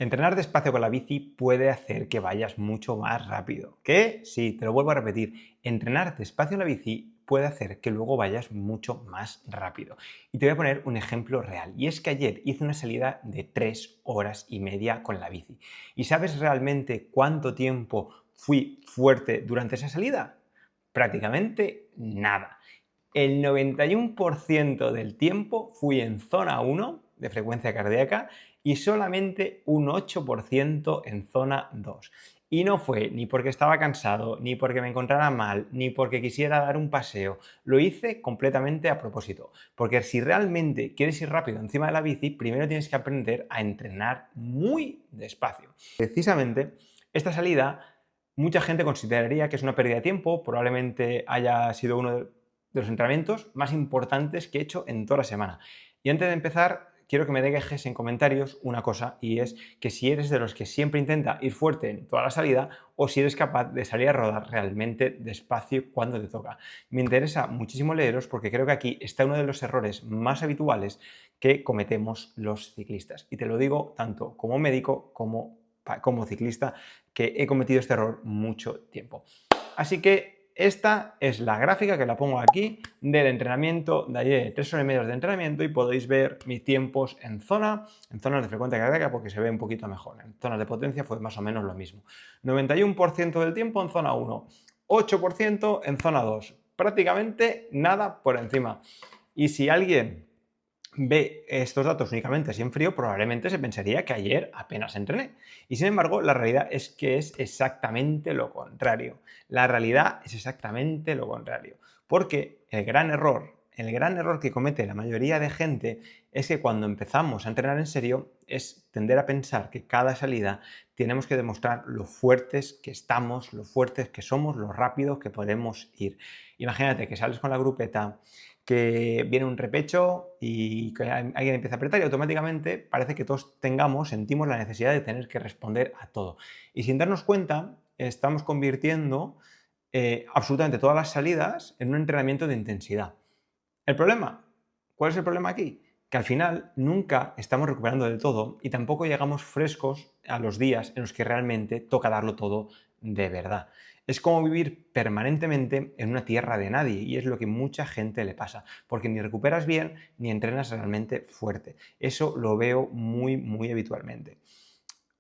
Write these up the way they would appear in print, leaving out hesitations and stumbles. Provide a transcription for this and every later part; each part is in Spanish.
Entrenar despacio con la bici puede hacer que vayas mucho más rápido. ¿Qué? Sí, te lo vuelvo a repetir. Entrenar despacio en la bici puede hacer que luego vayas mucho más rápido. Y te voy a poner un ejemplo real. Y es que ayer hice una salida de 3 horas y media con la bici. ¿Y sabes realmente cuánto tiempo fui fuerte durante esa salida? Prácticamente nada. El 91% del tiempo fui en zona 1 de frecuencia cardíaca y solamente un 8% en zona 2. Y no fue ni porque estaba cansado, ni porque me encontrara mal, ni porque quisiera dar un paseo. Lo hice completamente a propósito. Porque si realmente quieres ir rápido encima de la bici, primero tienes que aprender a entrenar muy despacio. Precisamente, esta salida mucha gente consideraría que es una pérdida de tiempo, probablemente haya sido uno de los entrenamientos más importantes que he hecho en toda la semana. Y antes de empezar, quiero que me dejes en comentarios una cosa, y es que si eres de los que siempre intenta ir fuerte en toda la salida o si eres capaz de salir a rodar realmente despacio cuando te toca. Me interesa muchísimo leeros porque creo que aquí está uno de los errores más habituales que cometemos los ciclistas. Y te lo digo tanto como médico como ciclista, que he cometido este error mucho tiempo. Así que esta es la gráfica que la pongo aquí del entrenamiento de ayer, 3 horas y media de entrenamiento, y podéis ver mis tiempos en zonas de frecuencia cardíaca porque se ve un poquito mejor. En zonas de potencia fue más o menos lo mismo. 91% del tiempo en zona 1, 8% en zona 2, prácticamente nada por encima. Y si alguien ve estos datos únicamente así en frío, probablemente se pensaría que ayer apenas entrené. Y sin embargo, la realidad es que es exactamente lo contrario. La realidad es exactamente lo contrario. Porque el gran error que comete la mayoría de gente es que cuando empezamos a entrenar en serio es tender a pensar que cada salida tenemos que demostrar lo fuertes que estamos, lo fuertes que somos, lo rápidos que podemos ir. Imagínate que sales con la grupeta, que viene un repecho y que alguien empieza a apretar y automáticamente parece que todos sentimos la necesidad de tener que responder a todo. Y sin darnos cuenta, estamos convirtiendo absolutamente todas las salidas en un entrenamiento de intensidad. ¿El problema? ¿Cuál es el problema aquí? Que al final nunca estamos recuperando del todo y tampoco llegamos frescos a los días en los que realmente toca darlo todo de verdad. Es como vivir permanentemente en una tierra de nadie y es lo que mucha gente le pasa, porque ni recuperas bien ni entrenas realmente fuerte. Eso lo veo muy habitualmente.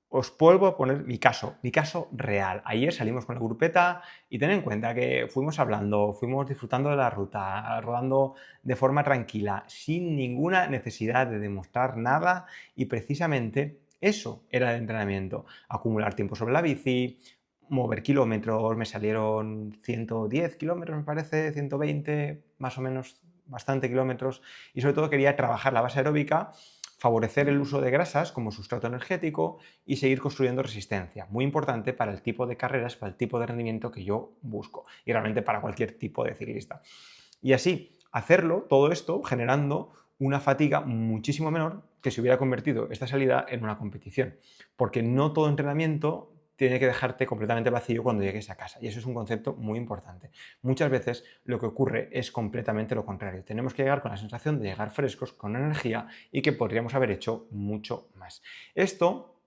Os vuelvo a poner mi caso real. Ayer salimos con la grupeta y ten en cuenta que fuimos hablando, fuimos disfrutando de la ruta, rodando de forma tranquila, sin ninguna necesidad de demostrar nada, y precisamente eso era el entrenamiento. Acumular tiempo sobre la bici, mover kilómetros, me salieron 110 kilómetros, me parece, 120, más o menos, bastante kilómetros, y sobre todo quería trabajar la base aeróbica, favorecer el uso de grasas como sustrato energético y seguir construyendo resistencia. Muy importante para el tipo de carreras, para el tipo de rendimiento que yo busco y realmente para cualquier tipo de ciclista. Y así, hacerlo, todo esto, generando una fatiga muchísimo menor que si hubiera convertido esta salida en una competición. Porque no todo entrenamiento tiene que dejarte completamente vacío cuando llegues a casa. Y eso es un concepto muy importante. Muchas veces lo que ocurre es completamente lo contrario. Tenemos que llegar con la sensación de llegar frescos, con energía y que podríamos haber hecho mucho más. Esto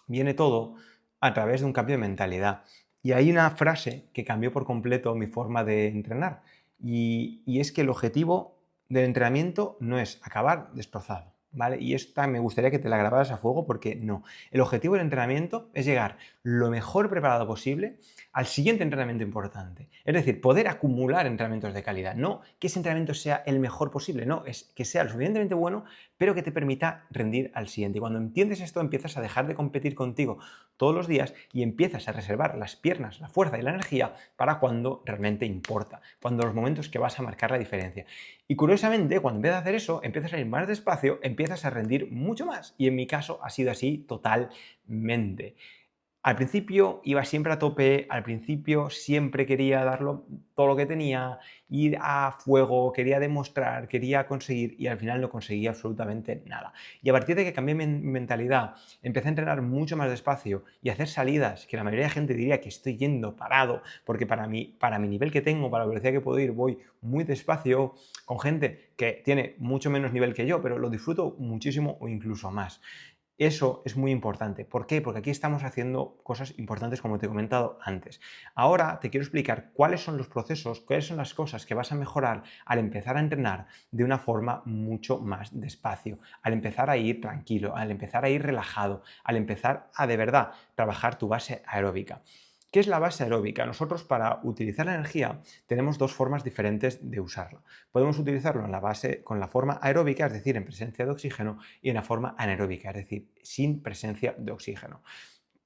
viene todo a través de un cambio de mentalidad. Y hay una frase que cambió por completo mi forma de entrenar. Y es que el objetivo del entrenamiento no es acabar destrozado, ¿vale? Y esta me gustaría que te la grabaras a fuego porque no. El objetivo del entrenamiento es llegar lo mejor preparado posible al siguiente entrenamiento importante. Es decir, poder acumular entrenamientos de calidad. No que ese entrenamiento sea el mejor posible, no, es que sea lo suficientemente bueno, pero que te permita rendir al siguiente. Y cuando entiendes esto, empiezas a dejar de competir contigo todos los días y empiezas a reservar las piernas, la fuerza y la energía para cuando realmente importa, cuando los momentos que vas a marcar la diferencia. Y curiosamente, cuando empiezas a hacer eso, empiezas a ir más despacio, empiezas a rendir mucho más. Y en mi caso ha sido así totalmente. Al principio iba siempre a tope, al principio siempre quería darlo todo lo que tenía, ir a fuego, quería demostrar, quería conseguir y al final no conseguí absolutamente nada. Y a partir de que cambié mi mentalidad, empecé a entrenar mucho más despacio y a hacer salidas que la mayoría de gente diría que estoy yendo parado, porque para mi nivel que tengo, para la velocidad que puedo ir, voy muy despacio, con gente que tiene mucho menos nivel que yo, pero lo disfruto muchísimo o incluso más. Eso es muy importante. ¿Por qué? Porque aquí estamos haciendo cosas importantes como te he comentado antes. Ahora te quiero explicar cuáles son los procesos, cuáles son las cosas que vas a mejorar al empezar a entrenar de una forma mucho más despacio, al empezar a ir tranquilo, al empezar a ir relajado, al empezar a de verdad trabajar tu base aeróbica. ¿Qué es la base aeróbica? Nosotros para utilizar la energía tenemos dos formas diferentes de usarla. Podemos utilizarlo en la base con la forma aeróbica, es decir, en presencia de oxígeno, y en la forma anaeróbica, es decir, sin presencia de oxígeno.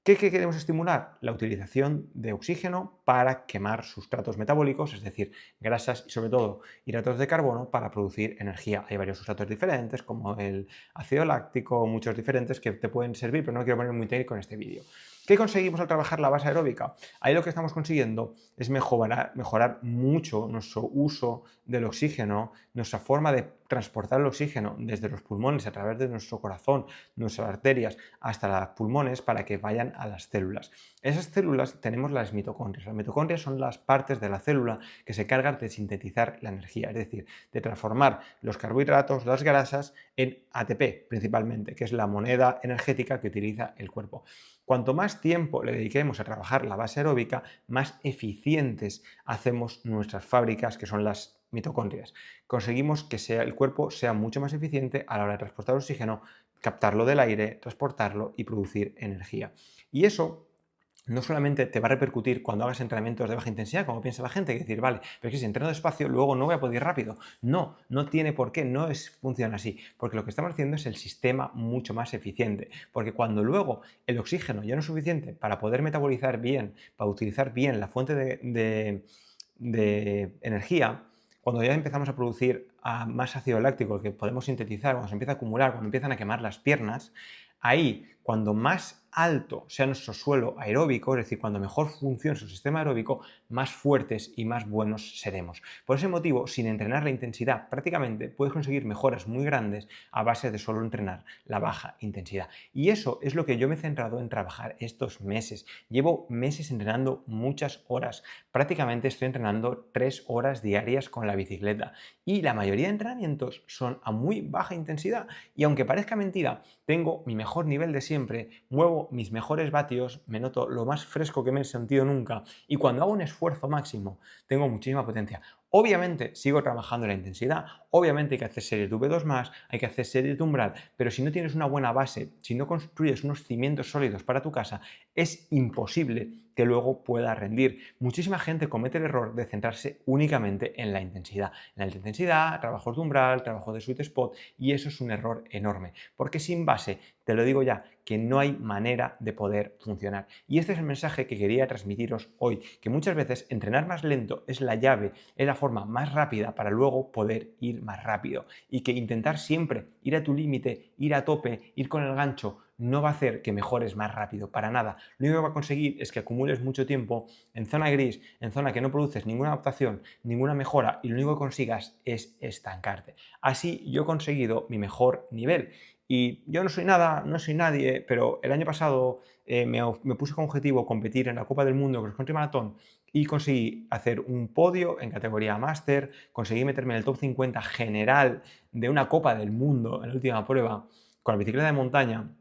¿Qué queremos estimular? La utilización de oxígeno para quemar sustratos metabólicos, es decir, grasas y sobre todo hidratos de carbono para producir energía. Hay varios sustratos diferentes como el ácido láctico, muchos diferentes que te pueden servir, pero no quiero poner muy técnico en este vídeo. ¿Qué conseguimos al trabajar la base aeróbica? Ahí lo que estamos consiguiendo es mejorar mucho nuestro uso del oxígeno, nuestra forma de transportar el oxígeno desde los pulmones a través de nuestro corazón, nuestras arterias, hasta los pulmones para que vayan a las células. Esas células tenemos las mitocondrias. Las mitocondrias son las partes de la célula que se cargan de sintetizar la energía, es decir, de transformar los carbohidratos, las grasas, en ATP principalmente, que es la moneda energética que utiliza el cuerpo. Cuanto más tiempo le dediquemos a trabajar la base aeróbica, más eficientes hacemos nuestras fábricas, que son las mitocondrias. Conseguimos que el cuerpo sea mucho más eficiente a la hora de transportar oxígeno, captarlo del aire, transportarlo y producir energía. Y eso no solamente te va a repercutir cuando hagas entrenamientos de baja intensidad, como piensa la gente, que decir, vale, pero es que si entreno despacio, luego no voy a poder ir rápido. No, no tiene por qué, funciona así, porque lo que estamos haciendo es el sistema mucho más eficiente, porque cuando luego el oxígeno ya no es suficiente para poder metabolizar bien, para utilizar bien la fuente de energía, cuando ya empezamos a producir más ácido láctico que podemos sintetizar, cuando se empieza a acumular, cuando empiezan a quemar las piernas, ahí, cuando más alto sea nuestro suelo aeróbico, es decir, cuando mejor funcione su sistema aeróbico, más fuertes y más buenos seremos. Por ese motivo, sin entrenar la intensidad, prácticamente puedes conseguir mejoras muy grandes a base de solo entrenar la baja intensidad. Y eso es lo que yo me he centrado en trabajar estos meses. Llevo meses entrenando muchas horas. Prácticamente estoy entrenando 3 horas diarias con la bicicleta. Y la mayoría de entrenamientos son a muy baja intensidad. Y aunque parezca mentira, tengo mi mejor nivel de siempre, muevo mis mejores vatios, me noto lo más fresco que me he sentido nunca y cuando hago un esfuerzo máximo tengo muchísima potencia. Obviamente sigo trabajando la intensidad, obviamente hay que hacer series de V2+, hay que hacer series de umbral, pero si no tienes una buena base, si no construyes unos cimientos sólidos para tu casa, es imposible que luego pueda rendir. Muchísima gente comete el error de centrarse únicamente en la intensidad. En la alta intensidad, trabajos de umbral, trabajo de sweet spot, y eso es un error enorme, porque sin base, te lo digo ya, que no hay manera de poder funcionar. Y este es el mensaje que quería transmitiros hoy, que muchas veces entrenar más lento es la llave, es la forma más rápida para luego poder ir más rápido, y que intentar siempre ir a tu límite, ir a tope, ir con el gancho, no va a hacer que mejores más rápido, para nada. Lo único que va a conseguir es que acumules mucho tiempo en zona gris, en zona que no produces ninguna adaptación, ninguna mejora, y lo único que consigas es estancarte. Así yo he conseguido mi mejor nivel. Y yo no soy nada, no soy nadie, pero el año pasado me puse como objetivo competir en la Copa del Mundo Cross Country Maratón y conseguí hacer un podio en categoría máster, conseguí meterme en el top 50 general de una Copa del Mundo en la última prueba con la bicicleta de montaña.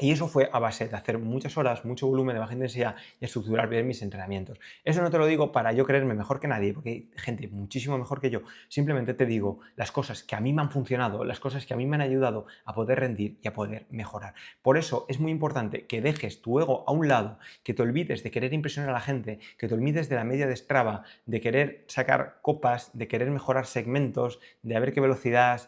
Y eso fue a base de hacer muchas horas, mucho volumen de baja intensidad y estructurar bien mis entrenamientos. Eso no te lo digo para yo creerme mejor que nadie, porque hay gente muchísimo mejor que yo. Simplemente te digo las cosas que a mí me han funcionado, las cosas que a mí me han ayudado a poder rendir y a poder mejorar. Por eso es muy importante que dejes tu ego a un lado, que te olvides de querer impresionar a la gente, que te olvides de la media de Strava, de querer sacar copas, de querer mejorar segmentos, de a ver qué velocidad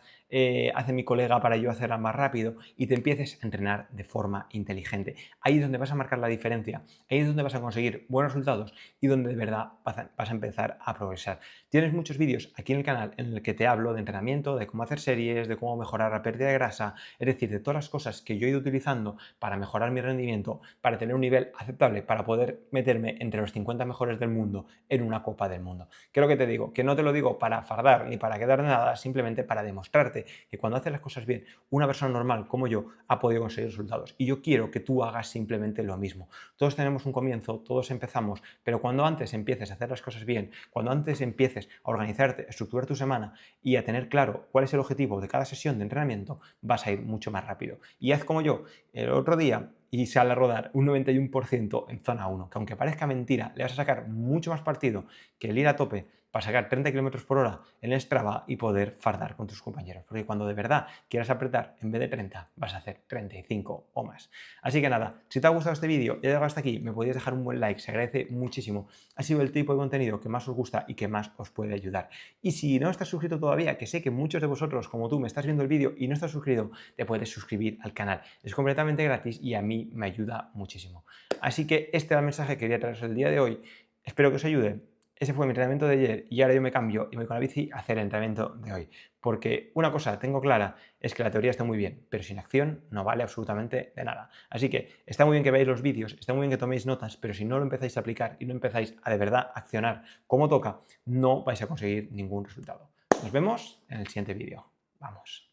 hace mi colega para yo hacerla más rápido, y te empieces a entrenar de forma inteligente. Ahí es donde vas a marcar la diferencia, ahí es donde vas a conseguir buenos resultados y donde de verdad vas a empezar a progresar. Tienes muchos vídeos aquí en el canal en el que te hablo de entrenamiento, de cómo hacer series, de cómo mejorar la pérdida de grasa, es decir, de todas las cosas que yo he ido utilizando para mejorar mi rendimiento, para tener un nivel aceptable, para poder meterme entre los 50 mejores del mundo en una Copa del Mundo. ¿Qué es lo que te digo? Que no te lo digo para fardar ni para quedar nada, simplemente para demostrarte acuérdate que cuando haces las cosas bien, una persona normal como yo ha podido conseguir resultados. Y yo quiero que tú hagas simplemente lo mismo. Todos tenemos un comienzo, todos empezamos, pero cuando antes empieces a hacer las cosas bien, cuando antes empieces a organizarte, a estructurar tu semana y a tener claro cuál es el objetivo de cada sesión de entrenamiento, vas a ir mucho más rápido. Y haz como yo, el otro día y sale a rodar un 91% en zona 1, que aunque parezca mentira, le vas a sacar mucho más partido que el ir a tope para sacar 30 km por hora en el Strava y poder fardar con tus compañeros. Porque cuando de verdad quieras apretar, en vez de 30, vas a hacer 35 o más. Así que nada, si te ha gustado este vídeo y has llegado hasta aquí, me podrías dejar un buen like, se agradece muchísimo. Ha sido el tipo de contenido que más os gusta y que más os puede ayudar. Y si no estás suscrito todavía, que sé que muchos de vosotros, como tú, me estás viendo el vídeo y no estás suscrito, te puedes suscribir al canal. Es completamente gratis y a mí me ayuda muchísimo. Así que este era el mensaje que quería traeros el día de hoy. Espero que os ayude. Ese fue mi entrenamiento de ayer y ahora yo me cambio y voy con la bici a hacer el entrenamiento de hoy. Porque una cosa tengo clara es que la teoría está muy bien, pero sin acción no vale absolutamente de nada. Así que está muy bien que veáis los vídeos, está muy bien que toméis notas, pero si no lo empezáis a aplicar y no empezáis a de verdad accionar como toca, no vais a conseguir ningún resultado. Nos vemos en el siguiente vídeo. Vamos.